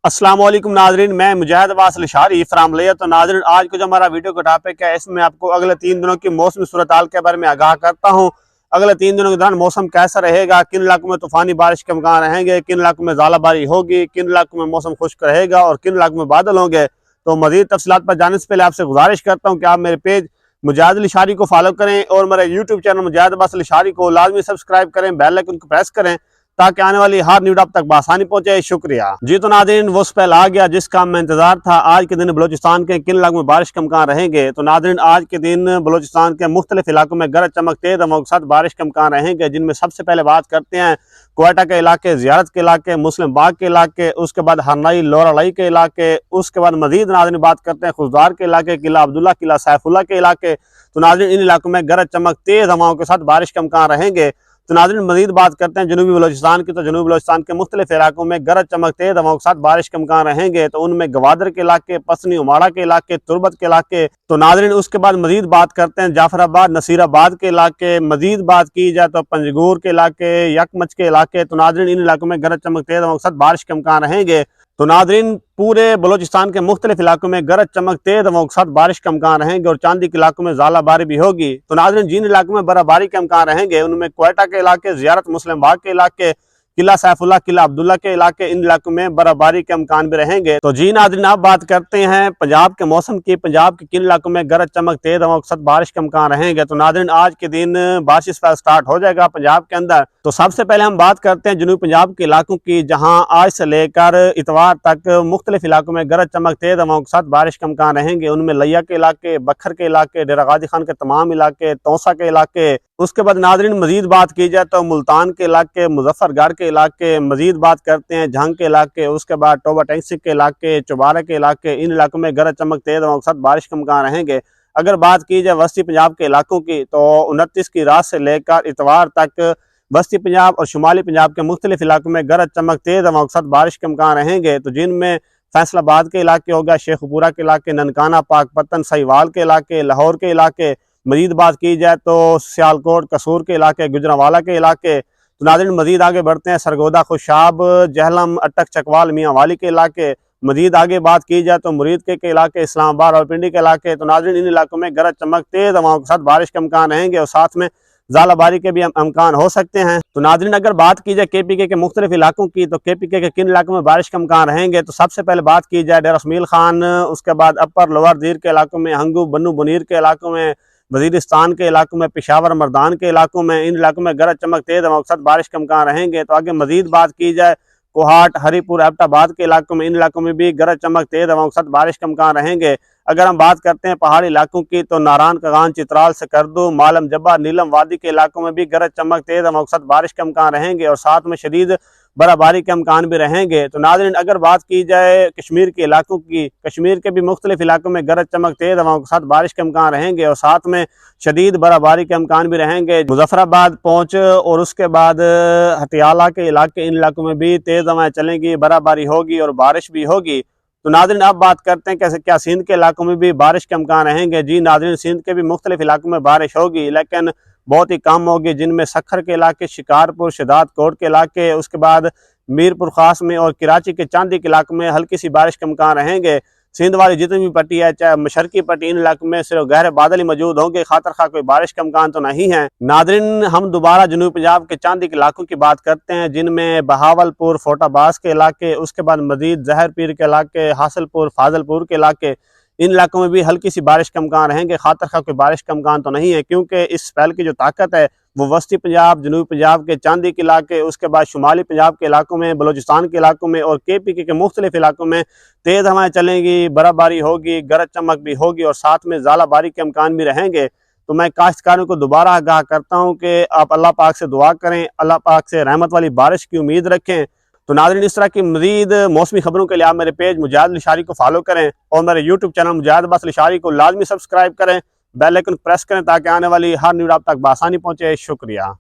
अस्सलाम वालेकुम नाजरीन, मैं मुजाहिद अब्बास लशारी फ्राम। तो नाजरीन, आज को जो हमारा वीडियो का टॉपिक है, इसमें आपको अगले 3 दिनों की मौसमी सूरत हाल के बारे में आगाह करता हूँ। अगले 3 दिनों के दौरान मौसम कैसा रहेगा, किन इलाकों में तूफानी बारिश के इम्कान रहेंगे, किन इलाकों में ज़ालाबारी होगी, किन इलाकों में मौसम खुश्क रहेगा और किन इलाकों में बादल होंगे। तो मज़ीद तफसीलात पर जाने से पहले आपसे गुजारिश करता हूँ कि आप मेरे पेज मुजाहिद लशारी को फॉलो करें और मेरे यूट्यूब चैनल मुजाहिद अब्बास लशारी को लाजमी सब्सक्राइब करें, बेल आइकन को प्रेस करें ताकि आने वाली हर न्यूज़ आप तक बआसानी पहुंचे। शुक्रिया जी। तो नाज़रीन, वो स्पेल आ गया जिसका हमें इंतजार था। आज के दिन बलोचिस्तान के किन इलाकों में बारिश के इम्कान रहेंगे। तो नाज़रीन, आज के दिन बलोचिस्तान के मुख्तलिफ इलाकों में गरज चमक तेज हवाओं के साथ बारिश के इम्कान रहेंगे, जिनमें सबसे पहले बात करते हैं क्वेटा के इलाके, ज़ियारत के इलाके, मुस्लिम बाग के इलाके, उसके बाद हरनाई लोरालाई के इलाके, उसके बाद मजीद नाज़रीन बात करते हैं खुशदार के इलाके, किला अब्दुल्ला, किला सैफुल्ला के इलाके। तो नाज़रीन, इन इलाकों में गरज चमक तेज हवाओं के साथ बारिश के इम्कान रहेंगे। तो नाज़रीन, मज़ीद बात करते हैं जनूबी बलोचिस्तान की। तो जनूबी बलोचिस्तान के मुख्तलिफ इलाकों में गरज चमक तेज हवाओं के साथ बारिश के इम्कान रहेंगे। तो उनमें गवादर के इलाके, पसनी उमाड़ा के इलाके, तुरबत के इलाके। तो नाज़रीन, उसके बाद मज़ीद बात करते हैं जाफराबाद, नसीराबाद के इलाके। मज़ीद बात की जाए तो पंजगूर के इलाके, यकमच के इलाके। तो नाज़रीन, इन इलाकों में गरज चमक तेज हवाओं के साथ बारिश के इम्कान रहेंगे। तो नाज़रीन, पूरे बलोचिस्तान के मुख्तलिफ इलाकों में गरज चमक तेज हवाओं के साथ बारिश का इम्कान रहेंगे और चांदी के इलाकों में ज़ालाबारी भी होगी। तो नाज़रीन, जिन इलाकों में बर्फबारी के इम्कान रहेंगे उनमें क्वेटा के इलाके, ज़ियारत, मुस्लिम बाग के इलाके, किला सैफुल्ला, किला अब्दुल्ला के इलाके, इन इलाकों में बर्फबारी के इम्कान भी रहेंगे। तो जी नाज़रीन, आप बात करते हैं पंजाब के मौसम की। पंजाब के किन इलाकों में गरज चमक तेज हवाओं के साथ बारिश के इम्कान रहेंगे। तो नाज़रीन, आज के दिन बारिश स्टार्ट हो जाएगा पंजाब के अंदर। तो सबसे पहले हम बात करते हैं जनूबी पंजाब के इलाकों की, जहाँ आज से लेकर इतवार तक मुख्तलिफ इलाकों में गरज चमक तेज हवाओं के साथ बारिश के इम्कान रहेंगे। उनमें लिया के इलाके, बखर के इलाके, डेरा गाजी खान के तमाम इलाके, तौसा के इलाके। उसके बाद नाज़रीन, मजीद बात की जाए तो मुल्तान के इलाके, मुजफ्फरगढ़ के इलाके। मजीद बात करते हैं जंग के इलाके, उसके बाद टोबा टेंसिक के इलाके, चौबारा के इलाके। इन इलाकों में गरज चमक तेज हवाओं के साथ बारिश के इम्कान रहेंगे। अगर बात की जाए वस्ती पंजाब के इलाकों की, तो 29 की रात से लेकर इतवार तक वस्ती पंजाब और शुमाली पंजाब के मुख्तलिफ इलाकों में गरज चमक तेज हवाओं के साथ बारिश के इम्कान रहेंगे। तो जिनमें फैसलाबाद के इलाके हो गया, शेखपुरा के इलाके, ननकाना, पाकपतन, सहीवाल के इलाके, लाहौर के इलाके। मजीद बात की जाए तो सियालकोट, कसूर के इलाके, गुजरांवाला के इलाके। तो नाज़रीन, मजीद आगे बढ़ते हैं सरगोदा, खुशाब, जहलम, अटक, चकवाल, मियाँ वाली के इलाके। मजीद आगे बात की जाए तो मुरीद के इलाके, इस्लामाबाद और पिंडी के इलाके। तो नाज़रीन, इन इलाकों में गरज चमक तेज हवाओं के साथ बारिश के इम्कान रहेंगे और साथ में ज़ालाबारी के भी इम्कान हो सकते हैं। तो नाज़रीन, अगर बात की जाए KPK के मुख्तलिफ इलाकों की, तो KPK के किन इलाकों में बारिश के इम्कान रहेंगे। तो सबसे पहले बात की जाए डेरा इसमाइल खान, उसके बाद अपर लोअर दीर के इलाकों में, हंगू, बन्नू, बुनीर के इलाकों में, वजीरिस्तान के इलाकों में, पेशावर, मर्दान के इलाकों में। इन इलाकों में गरज चमक तेज हवाओं के साथ बारिश के इम्कान रहेंगे। तो आगे मजीद बात की जाए कोहाट, हरीपुर, एबटाबाद के इलाकों में, इन इलाकों में भी गरज चमक तेज हवाओं के साथ बारिश के इम्कान रहेंगे। अगर हम बात करते हैं पहाड़ी इलाकों की, तो नारायण, कगान, चित्राल, सकरदू, मालम जब्बा, नीलम वादी के इलाकों में भी गरज चमक तेज हवाओं के साथ बारिश के इम्कान रहेंगे और साथ में शदीद बर्फबारी के इम्कान भी रहेंगे। तो नाज़रीन, अगर बात की जाए कश्मीर के इलाकों की, कश्मीर के भी मुख्तलिफ इलाकों में गरज चमक तेज हवाओं के साथ बारिश के इम्कान रहेंगे और साथ में शदीद बर्फबारी के इम्कान भी रहेंगे। मुजफ्फराबाद पहुँच और उसके बाद हटियाला के इलाके, इन इलाकों में भी तेज हवाएं चलेंगी, बर्फबारी होगी और बारिश भी होगी। तो नाज़रीन, अब बात करते हैं कैसे क्या सिंध के इलाकों में भी बारिश के इम्कान रहेंगे। जी नाज़रीन, सिंध के भी मुख्तलिफ इलाकों में बारिश होगी, लेकिन बहुत ही कम होगी, जिनमें सखर के इलाके, शिकारपुर, शदाद कोट के इलाके, उसके बाद मीरपुर खास में और कराची के चांदी के इलाकों में हल्की सी बारिश के इम्कान रहेंगे। सिंध वाली जितनी भी पट्टी है, चाहे मशरकी पट्टी, इन इलाकों में सिर्फ गहरे बादल ही मौजूद होंगे, खातर खा कोई बारिश का इम्कान तो नहीं है। नाज़रीन, हम दोबारा जनूबी पंजाब के चांदी के इलाकों की बात करते हैं, जिनमें बहावलपुर, फोटाबाज के इलाके, उसके बाद मजीद जहर पीर के इलाके, हासिलपुर, फाजलपुर के इलाके। इन इलाकों में भी हल्की सी बारिश का इम्कान रहेंगे, खातर खा कोई बारिश का इम्कान तो नहीं है, क्योंकि इस स्पेल की जो ताकत है वो वस्ती पंजाब, जनूबी पंजाब के चांदी के इलाके, उसके बाद शुमाली पंजाब के इलाकों में, बलोचिस्तान के इलाकों में और KPK के मुख्तलिफ इलाकों में तेज़ हवाएं चलेंगी, बर्फबारी होगी, गरज चमक भी होगी और साथ में ज़ालाबारी के इम्कान भी रहेंगे। तो मैं काश्तकारों को दोबारा आगाह करता हूँ कि आप अल्लाह पाक से दुआ करें, अल्लाह पाक से रहमत वाली बारिश की उम्मीद रखें। तो नाज़रीन, इस तरह की मज़ीद मौसमी खबरों के लिए आप मेरे पेज मुजाहिद लशारी को फॉलो करें और मेरे यूट्यूब चैनल मुजाहिद अब्बास लशारी को लाजमी सब्सक्राइब करें, बेल आइकन प्रेस करें ताकि आने वाली हर न्यूज़ आप तक बआसानी पहुँचे। शुक्रिया।